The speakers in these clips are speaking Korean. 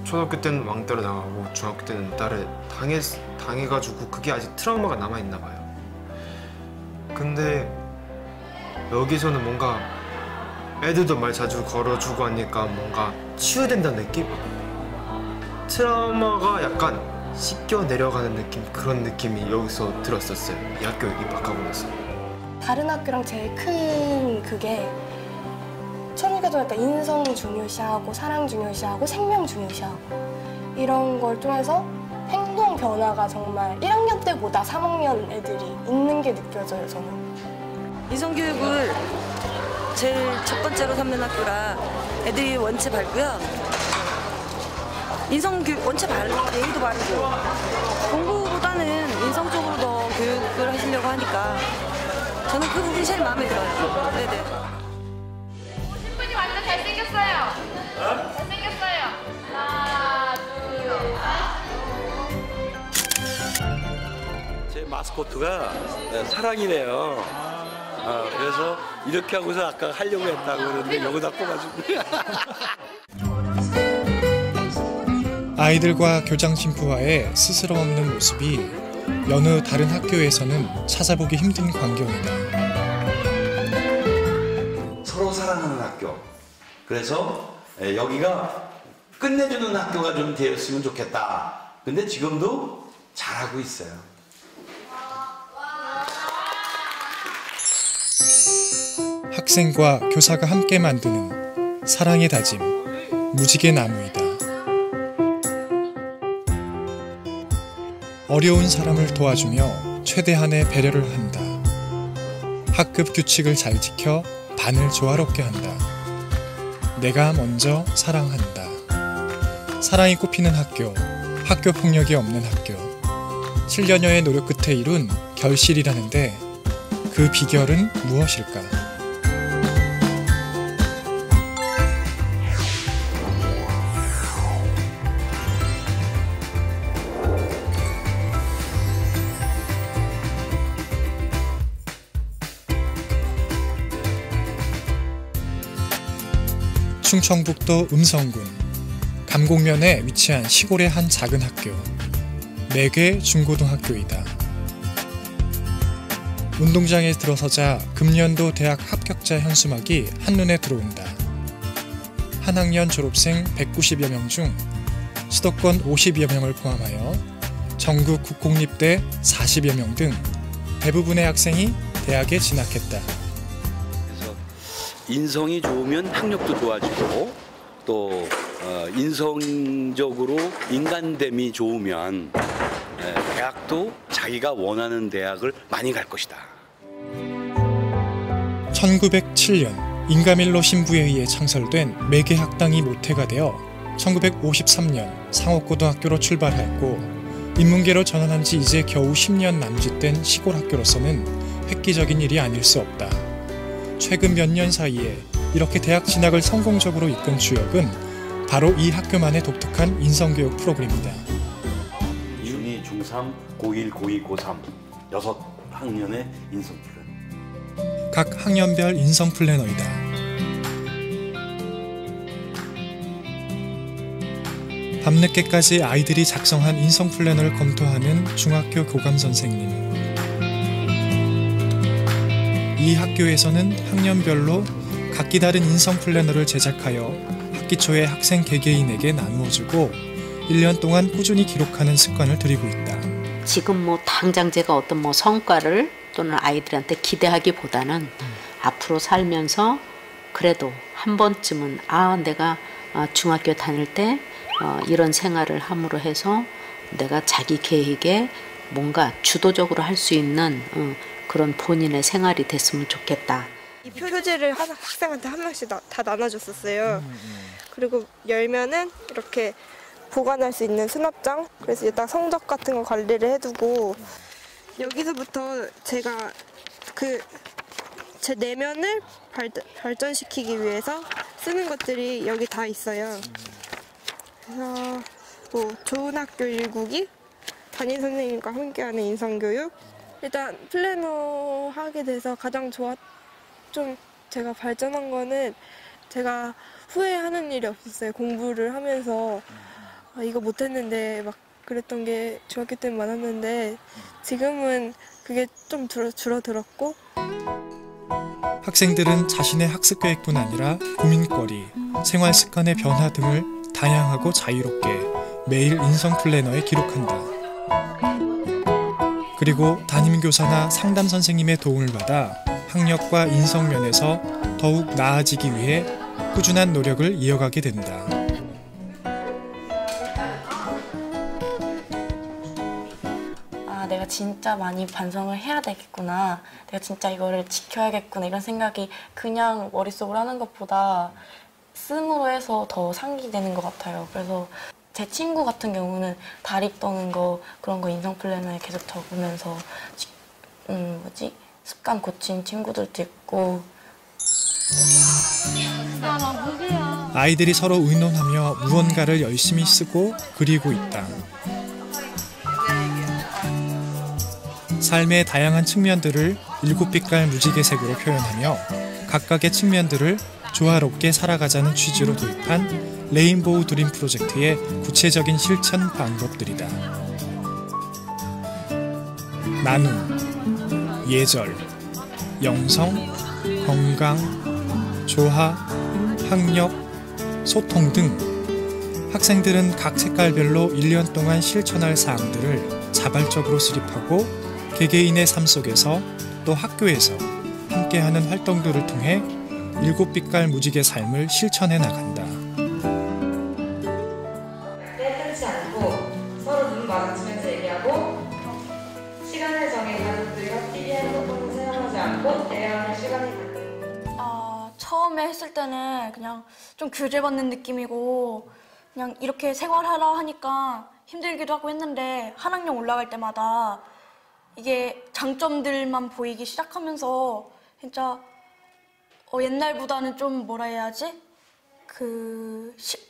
초등학교 때는 왕따를 당하고 중학교 때는 딸을 당해가지고 그게 아직 트라우마가 남아있나 봐요. 근데 여기서는 뭔가 애들도 말 자주 걸어주고 하니까 뭔가 치유된다는 느낌? 트라우마가 약간 씻겨 내려가는 느낌, 그런 느낌이 여기서 들었었어요. 이 학교 입학하고 나서. 다른 학교랑 제일 큰 그게 천주교도 약간 인성 중요시하고 사랑 중요시하고 생명 중요시하고 이런 걸 통해서 행동 변화가 정말 1학년 때보다 3학년 애들이 있는 게 느껴져요, 저는. 인성교육을 제일 첫 번째로 삼는 학교라 애들이 원체 밝고요. 인성교육 원체 바르고 예의도 바르고 공부보다는 인성적으로 더 교육을 하시려고 하니까 저는 그 부분이 제일 마음에 들어요. 네네. 신분이 완전 잘생겼어요. 잘생겼어요. 하나, 둘, 셋. 제 마스코트가 사랑이네요. 그래서 이렇게 하고서 아까 하려고 했다고 그러는데 여기다 꼽아주고. 아이들과 교장 신부와의 스스럼 없는 모습이 여느 다른 학교에서는 찾아보기 힘든 광경이다. 서로 사랑하는 학교. 그래서 여기가 끝내주는 학교가 좀 되었으면 좋겠다. 근데 지금도 잘하고 있어요. 학생과 교사가 함께 만드는 사랑의 다짐, 무지개 나무이다. 어려운 사람을 도와주며 최대한의 배려를 한다. 학급 규칙을 잘 지켜 반을 조화롭게 한다. 내가 먼저 사랑한다. 사랑이 꽃피는 학교, 학교 폭력이 없는 학교. 7년여의 노력 끝에 이룬 결실이라는데 그 비결은 무엇일까? 충청북도 음성군 감곡면에 위치한 시골의 한 작은 학교, 매개 중고등학교이다. 운동장에 들어서자 금년도 대학 합격자 현수막이 한눈에 들어온다. 한 학년 졸업생 190여 명 중 수도권 50여 명을 포함하여 전국 국공립대 40여 명 등 대부분의 학생이 대학에 진학했다. 인성이 좋으면 학력도 좋아지고 또 인성적으로 인간됨이 좋으면 대학도 자기가 원하는 대학을 많이 갈 것이다. 1907년 인가밀로 신부에 의해 창설된 매개학당이 모태가 되어 1953년 상옥고등학교로 출발하였고 인문계로 전환한 지 이제 겨우 10년 남짓된 시골 학교로서는 획기적인 일이 아닐 수 없다. 최근 몇 년 사이에 이렇게 대학 진학을 성공적으로 이끈 주역은 바로 이 학교만의 독특한 인성교육 프로그램이다. 중2, 중3, 고1, 고2, 고3 6학년의 인성 플래너. 각 학년별 인성 플래너이다. 밤늦게까지 아이들이 작성한 인성 플래너를 검토하는 중학교 교감 선생님. 이 학교에서는 학년별로 각기 다른 인성 플래너를 제작하여 학기 초에 학생 개개인에게 나누어주고 1년 동안 꾸준히 기록하는 습관을 들이고 있다. 지금 뭐 당장 제가 어떤 뭐 성과를 또는 아이들한테 기대하기보다는 앞으로 살면서 그래도 한 번쯤은 내가 중학교 다닐 때 이런 생활을 함으로 해서 내가 자기 계획에 뭔가 주도적으로 할 수 있는 그런 본인의 생활이 됐으면 좋겠다. 이 표지를 학생한테 한 명씩 다 나눠줬었어요. 그리고 열면은 이렇게 보관할 수 있는 수납장, 그래서 일단 성적 같은 거 관리를 해두고 여기서부터 제가 제 내면을 발전시키기 위해서 쓰는 것들이 여기 다 있어요. 그래서 뭐 좋은 학교 일국이, 담임 선생님과 함께하는 인성교육, 일단 플래너 하게 돼서 가장 좀 제가 발전한 거는 제가 후회하는 일이 없었어요. 공부를 하면서 이거 못했는데 막 그랬던 게 중학교 때는 많았는데 지금은 그게 좀 줄어들었고. 학생들은 자신의 학습 계획뿐 아니라 고민거리, 생활 습관의 변화 등을 다양하고 자유롭게 매일 인성 플래너에 기록한다. 그리고 담임교사나 상담 선생님의 도움을 받아 학력과 인성 면에서 더욱 나아지기 위해 꾸준한 노력을 이어가게 된다. 내가 진짜 많이 반성을 해야 되겠구나. 내가 진짜 이거를 지켜야겠구나. 이런 생각이 그냥 머릿속으로 하는 것보다 씀으로 해서 더 상기되는 것 같아요. 그래서 제 친구 같은 경우는 다리 떠는 거 그런 거 인성 플래너에 계속 적으면서 습관 고친 친구들도 있고. 아이들이 서로 의논하며 무언가를 열심히 쓰고 그리고 있다. 삶의 다양한 측면들을 7빛깔 무지개색으로 표현하며 각각의 측면들을 조화롭게 살아가자는 취지로 도입한 레인보우 드림 프로젝트의 구체적인 실천 방법들이다. 나눔, 예절, 영성, 건강, 조화, 학력, 소통 등 학생들은 각 색깔별로 1년 동안 실천할 사항들을 자발적으로 수립하고 개개인의 삶 속에서 또 학교에서 함께하는 활동들을 통해 7빛깔 무지개 삶을 실천해 나간다. 끊지 않고 서로 눈 마주치면서 얘기하고 시간을 정해 가족들과 TV, 핸드폰을 사용하지 않고 대화하는 시간을 갖는. 처음에 했을 때는 그냥 좀 규제받는 느낌이고 그냥 이렇게 생활하라 하니까 힘들기도 하고 했는데 한 학년 올라갈 때마다 이게 장점들만 보이기 시작하면서 진짜 옛날보다는 좀 뭐라 해야지?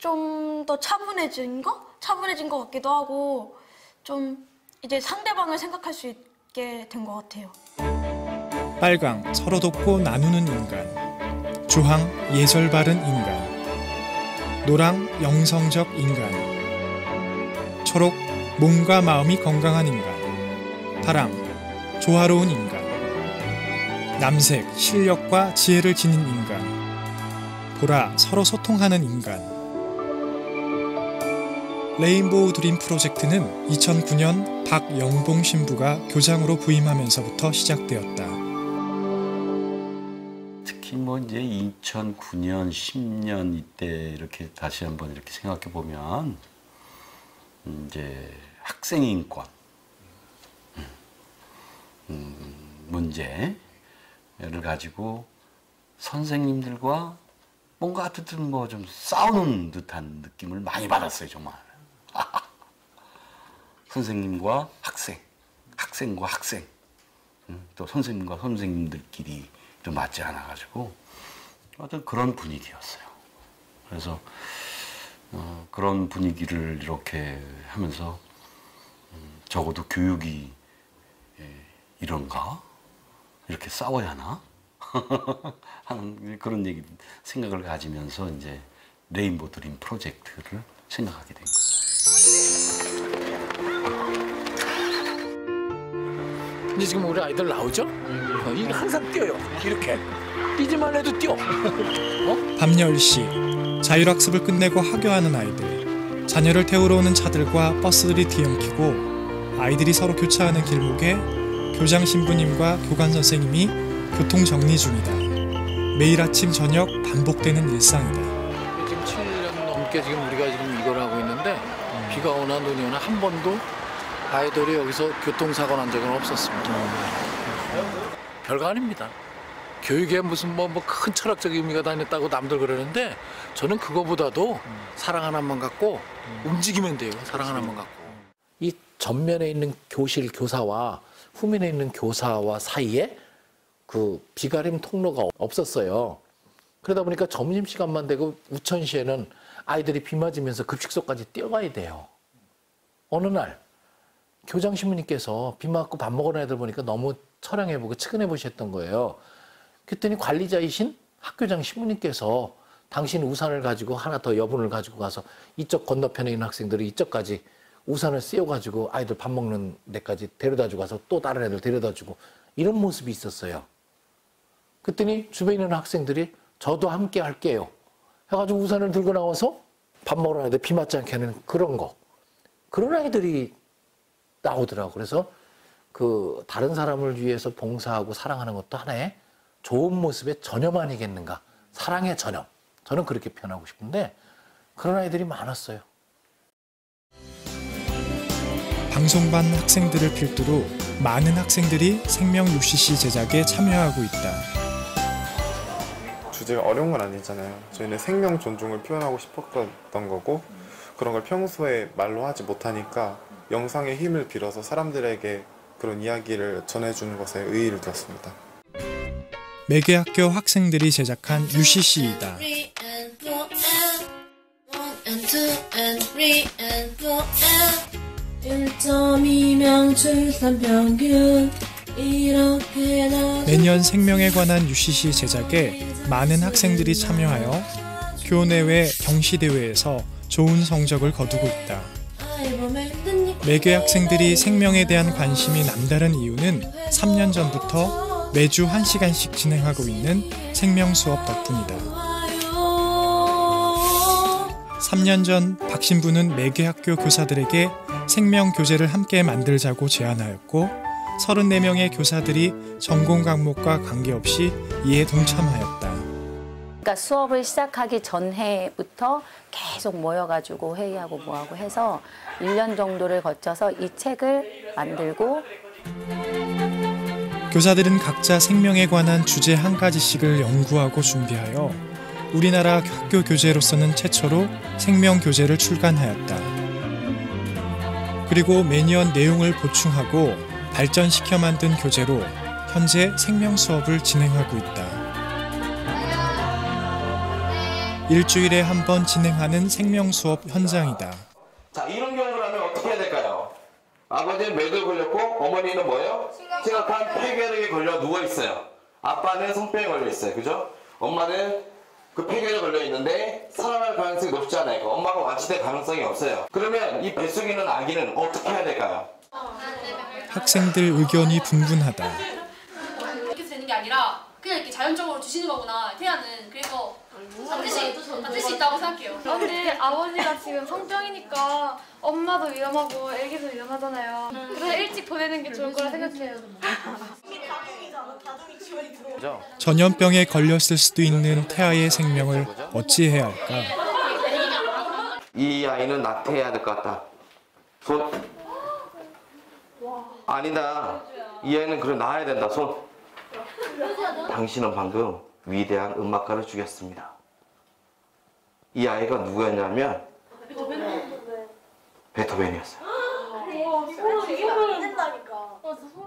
좀 더 차분해진 것 같기도 하고 좀 이제 상대방을 생각할 수 있게 된 것 같아요. 빨강, 서로 돕고 나누는 인간. 주황, 예절 바른 인간. 노랑, 영성적 인간. 초록, 몸과 마음이 건강한 인간. 파랑, 조화로운 인간. 남색, 실력과 지혜를 지닌 인간. 보라, 서로 소통하는 인간. 레인보우 드림 프로젝트는 2009년 박영봉 신부가 교장으로 부임하면서부터 시작되었다. 특히 이제 2009년, 10년 이때 이렇게 다시 한번 이렇게 생각해 보면 이제 학생 인권 문제를 가지고 선생님들과 뭔가 어쨌든 좀 싸우는 듯한 느낌을 많이 받았어요, 정말. 선생님과 학생, 학생과 학생, 또 선생님과 선생님들끼리 좀 맞지 않아가지고 어떤 그런 분위기였어요. 그래서 그런 분위기를 이렇게 하면서 적어도 교육이 이런가? 이렇게 싸워야 하나? 하는 그런 생각을 가지면서 이제 레인보우 드림 프로젝트를 생각하게 된 거죠. 이제 지금 우리 아이들 나오죠? 이게 항상 뛰어요. 이렇게. 뛰지만 해도 뛰어. 밤 10시, 자율학습을 끝내고 하교하는 아이들. 자녀를 태우러 오는 차들과 버스들이 뒤엉키고 아이들이 서로 교차하는 길목에 교장 신부님과 교관 선생님이 교통 정리 중이다. 매일 아침 저녁 반복되는 일상이다. 지금 7년 넘게 지금 우리가 지금 이걸 하고 있는데 비가 오나 눈이 오나 한 번도 아이들이 여기서 교통사고 난 적은 없었습니다. 별거 아닙니다. 교육에 무슨 큰 철학적 의미가 다 있다고 남들 그러는데 저는 그거보다도 사랑 하나만 갖고 움직이면 돼요. 사랑 하나만 갖고. 이 전면에 있는 교실 교사와 후면에 있는 교사와 사이에 그 비가림 통로가 없었어요. 그러다 보니까 점심시간만 되고 우천시에는 아이들이 비 맞으면서 급식소까지 뛰어가야 돼요. 어느 날 교장 신부님께서 비 맞고 밥 먹은 애들 보니까 너무 처량해 보고 측은해 보셨던 거예요. 그랬더니 관리자이신 학교장 신부님께서 당신 우산을 가지고 하나 더 여분을 가지고 가서 이쪽 건너편에 있는 학생들이 이쪽까지 우산을 씌워가지고 아이들 밥 먹는 데까지 데려다주고 가서 또 다른 애들 데려다주고 이런 모습이 있었어요. 그랬더니 주변에 있는 학생들이 저도 함께 할게요 해가지고 우산을 들고 나와서 밥 먹으러 가는데 비 맞지 않게 하는 그런 거. 그런 아이들이 나오더라고요. 그래서 그 다른 사람을 위해서 봉사하고 사랑하는 것도 하나의 좋은 모습의 전염 아니겠는가. 사랑의 전염. 저는 그렇게 표현하고 싶은데 그런 아이들이 많았어요. 방송반 학생들을 필두로 많은 학생들이 생명 UCC 제작에 참여하고 있다. 주제가 어려운 건 아니잖아요. 저희는 생명 존중을 표현하고 싶었던 거고 그런 걸 평소에 말로 하지 못하니까 영상의 힘을 빌어서 사람들에게 그런 이야기를 전해주는 것에 의의를 두었습니다. 매개학교 학생들이 제작한 UCC이다. 매년 생명에 관한 UCC 제작에 많은 학생들이 참여하여 교내외 경시대회에서 좋은 성적을 거두고 있다. 매개 학생들이 생명에 대한 관심이 남다른 이유는 3년 전부터 매주 1시간씩 진행하고 있는 생명 수업 덕분이다. 3년 전 박신부는 매개학교 교사들에게 생명 교재를 함께 만들자고 제안하였고 34명의 교사들이 전공 과목과 관계없이 이에 동참하였다. 그러니까 수업을 시작하기 전해부터 계속 모여가지고 회의하고 뭐하고 해서 1년 정도를 거쳐서 이 책을 만들고 교사들은 각자 생명에 관한 주제 한 가지씩을 연구하고 준비하여 우리나라 학교 교재로서는 최초로 생명 교재를 출간하였다. 그리고 매년 내용을 보충하고 발전시켜 만든 교재로 현재 생명 수업을 진행하고 있다. 일주일에 한 번 진행하는 생명 수업 현장이다. 자, 이런 경우라면 어떻게 해야 될까요? 아버지는 맥을 걸렸고 어머니는 뭐예요? 심각한 폐결핵에 걸려 누워 있어요. 아빠는 성병에 걸려 있어요. 그죠? 엄마는 그 폐결에 걸려 있는데 살아날 가능성이 높지 않아요. 엄마가 완치될 가능성이 없어요. 그러면 이 뱃속에 있는 아기는 어떻게 해야 될까요? 학생들 의견이 분분하다. 이렇게 되는 게 아니라 그냥 이렇게 자연적으로 주시는 거구나. 태아는 그래서 반드시 있다고 생각해요. 근데 아버지가 지금 성병이니까 엄마도 위험하고 애기도 위험하잖아요. 그래서 일찍 보내는 게 좋을 거라 생각해요. 전염병에 걸렸을 수도 있는 태아의 생명을 어찌해야 할까? 이 아이는 낙태해야 될 것 같다. 손. 아니다. 이 아이는 그래 낳아야 된다. 손. 당신은 방금 위대한 음악가를 죽였습니다. 이 아이가 누구였냐면 베토벤이었어요.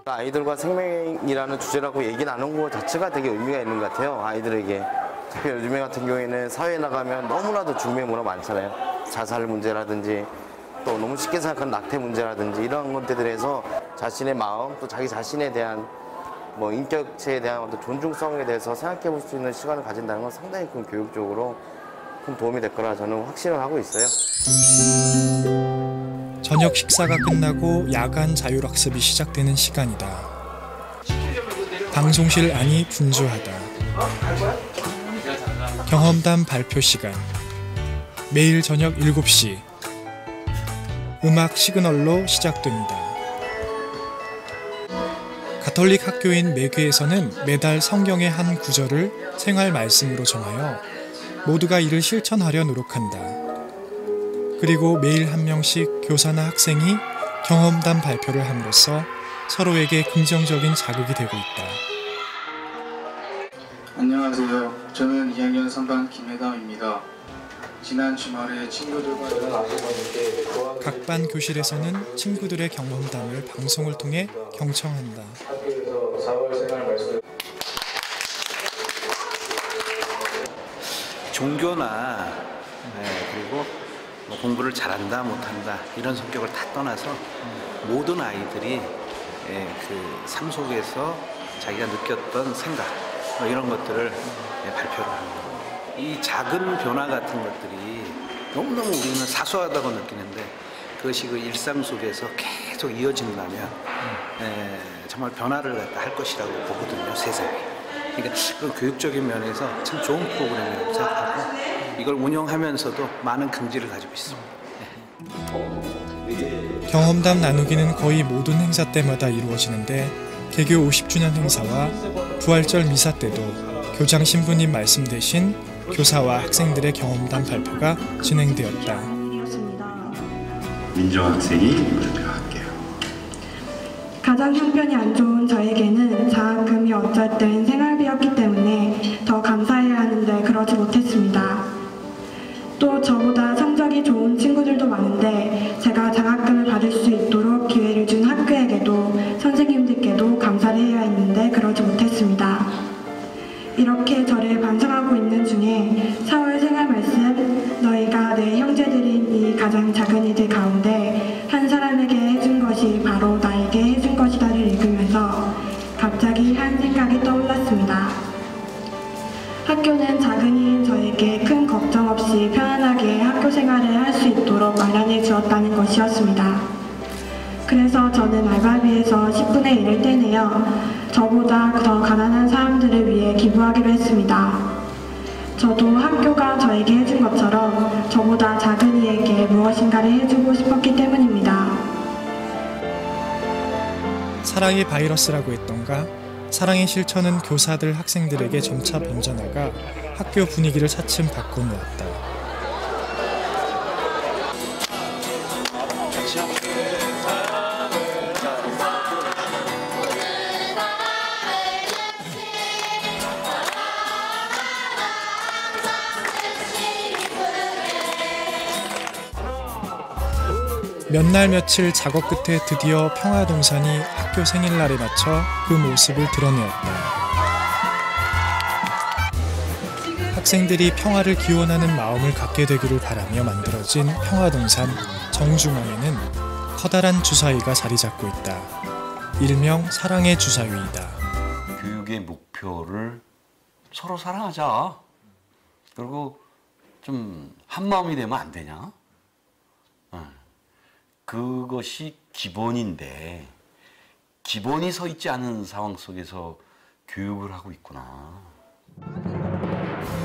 아이들과 생명이라는 주제라고 얘기 나누는 것 자체가 되게 의미가 있는 것 같아요. 아이들에게. 특히 요즘에 같은 경우에는 사회에 나가면 너무나도 죽음의 문화 많잖아요. 자살 문제라든지 또 너무 쉽게 생각하는 낙태 문제라든지 이런 것들에서 자신의 마음 또 자기 자신에 대한 뭐 인격체에 대한 어떤 존중성에 대해서 생각해 볼 수 있는 시간을 가진다는 건 상당히 큰 교육적으로 큰 도움이 될 거라 저는 확신을 하고 있어요. 저녁 식사가 끝나고 야간 자율학습이 시작되는 시간이다. 방송실 안이 분주하다. 경험담 발표 시간. 매일 저녁 7시. 음악 시그널로 시작됩니다. 가톨릭 학교인 매개에서는 매달 성경의 한 구절을 생활 말씀으로 정하여 모두가 이를 실천하려 노력한다. 그리고 매일 한 명씩 교사나 학생이 경험담 발표를 함으로써 서로에게 긍정적인 자극이 되고 있다. 안녕하세요. 저는 2학년 3반 김혜담입니다. 지난 주말에 친구들과 각 반 교실에서는 친구들의 경험담을 방송을 통해 경청한다. 종교나 그리고 뭐 공부를 잘한다 못한다 이런 성격을 다 떠나서 모든 아이들이 그 삶 속에서 자기가 느꼈던 생각 이런 것들을 발표를 합니다. 이 작은 변화 같은 것들이 너무너무 우리는 사소하다고 느끼는데 그것이 그 일상 속에서 계속 이어진다면 정말 변화를 갖다 할 것이라고 보거든요, 세상에. 그러니까 그런 교육적인 면에서 참 좋은 프로그램이라고 생각하고 이걸 운영하면서도 많은 긍지를 가지고 있습니다. 경험담 나누기는 거의 모든 행사 때마다 이루어지는데 개교 50주년 행사와 부활절 미사 때도 교장 신부님 말씀 대신 교사와 학생들의 경험담 발표가 진행되었다. 민정학생이 발표할게요. 가장 형편이 안 좋은 저에게는 장학금이 어쩔 땐 생활비였기 때문에 더 감사해야 하는데 그러지 못했습니다. 또 저보다 성적이 좋은 친구들도 많은데 제가 장학금을 받을 수 있도록 기회를 준 학교에게도 선생님들께도 감사를 해야 했는데 그러지 못했습니다. 이렇게 저를 반성하고 있는 중에 4월 생활 말씀 너희가 내 형제들인 이 가장 작은 이들 가운데 한 사람에게 해준 것이 바로 나에게 해준 것이다를 읽으면서 갑자기 한 생각이 떠올랐습니다. 학교는 작은 이인 저에게 큰 걱정 없이 편안하게 학교 생활을 할 수 있도록 마련해 주었다는 것이었습니다. 그래서 저는 알바비에서 10분의 1을 떼내어 저보다 더 가난한 사람들을 위해 기부하기로 했습니다. 저도 학교가 저에게 해준 것처럼 저보다 작은 이에게 무엇인가를 해주고 싶었기 때문입니다. 사랑이 바이러스라고 했던가? 사랑의 실천은 교사들, 학생들에게 점차 번져나가 학교 분위기를 차츰 바꿔놓았다. 몇 날 며칠 작업 끝에 드디어 평화동산이 학교 생일날에 맞춰 그 모습을 드러내었다. 학생들이 평화를 기원하는 마음을 갖게 되기를 바라며 만들어진 평화동산 정중앙에는 커다란 주사위가 자리 잡고 있다. 일명 사랑의 주사위이다. 교육의 목표를 서로 사랑하자. 그리고 좀 한마음이 되면 안 되냐? 그것이 기본인데 기본이 서 있지 않은 상황 속에서 교육을 하고 있구나.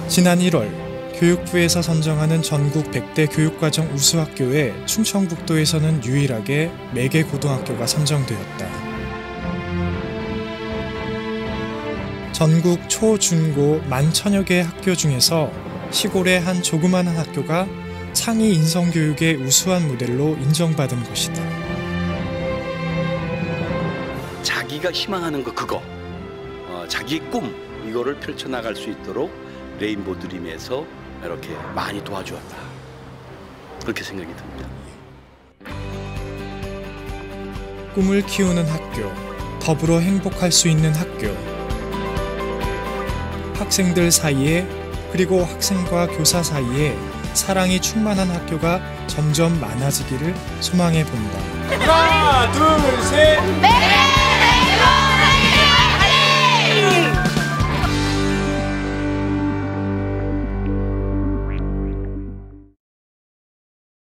지난 1월 교육부에서 선정하는 전국 100대 교육과정 우수학교에 충청북도에서는 유일하게 매개고등학교가 선정되었다. 전국 초, 중, 고 10,000여 개의 학교 중에서 시골의 한 조그마한 학교가 창의 인성교육의 우수한 모델로 인정받은 것이다. 자기가 희망하는 거 그거 자기의 꿈 이거를 펼쳐나갈 수 있도록 레인보우 드림에서 이렇게 많이 도와주었다. 그렇게 생각이 듭니다. 꿈을 키우는 학교, 더불어 행복할 수 있는 학교. 학생들 사이에 그리고 학생과 교사 사이에 사랑이 충만한 학교가 점점 많아지기를 소망해 본다. 하나, 둘,